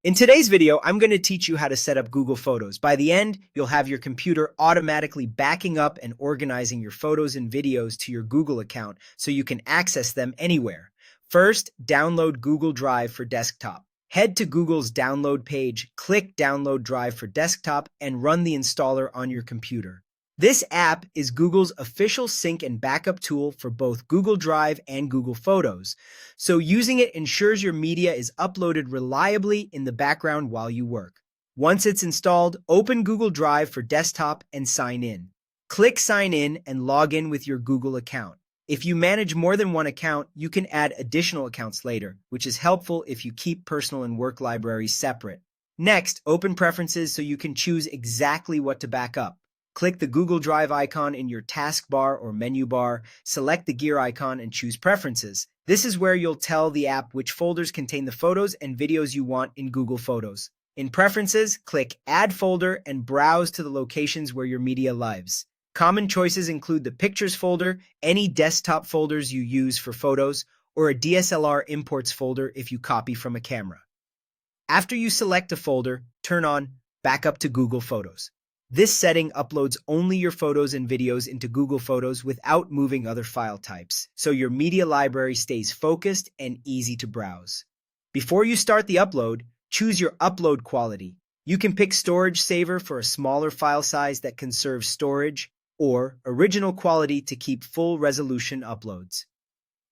In today's video, I'm going to teach you how to set up Google Photos. By the end, you'll have your computer automatically backing up and organizing your photos and videos to your Google account so you can access them anywhere. First, download Google Drive for desktop. Head to Google's download page, click Download Drive for desktop, and run the installer on your computer. This app is Google's official sync and backup tool for both Google Drive and Google Photos, so using it ensures your media is uploaded reliably in the background while you work. Once it's installed, open Google Drive for desktop and sign in. Click Sign In and log in with your Google account. If you manage more than one account, you can add additional accounts later, which is helpful if you keep personal and work libraries separate. Next, open Preferences so you can choose exactly what to back up. Click the Google Drive icon in your taskbar or menu bar, select the gear icon, and choose Preferences. This is where you'll tell the app which folders contain the photos and videos you want in Google Photos. In Preferences, click Add Folder and browse to the locations where your media lives. Common choices include the Pictures folder, any desktop folders you use for photos, or a DSLR imports folder if you copy from a camera. After you select a folder, turn on Backup to Google Photos. This setting uploads only your photos and videos into Google Photos without moving other file types, so your media library stays focused and easy to browse. Before you start the upload, choose your upload quality. You can pick Storage Saver for a smaller file size that conserves storage, or Original Quality to keep full resolution uploads.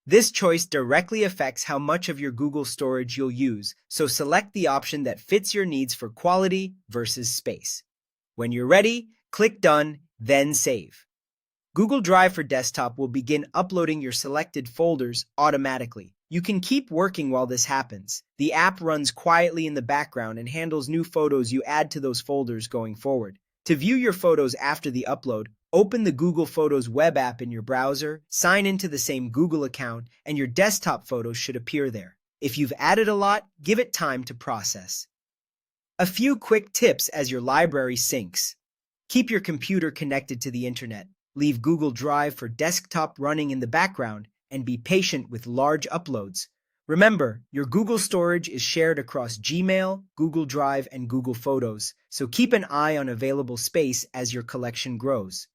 This choice directly affects how much of your Google storage you'll use, so select the option that fits your needs for quality versus space. When you're ready, click Done, then Save. Google Drive for desktop will begin uploading your selected folders automatically. You can keep working while this happens. The app runs quietly in the background and handles new photos you add to those folders going forward. To view your photos after the upload, open the Google Photos web app in your browser, sign into the same Google account, and your desktop photos should appear there. If you've added a lot, give it time to process. A few quick tips as your library syncs. Keep your computer connected to the internet. Leave Google Drive for desktop running in the background and be patient with large uploads. Remember, your Google storage is shared across Gmail, Google Drive, and Google Photos, so keep an eye on available space as your collection grows.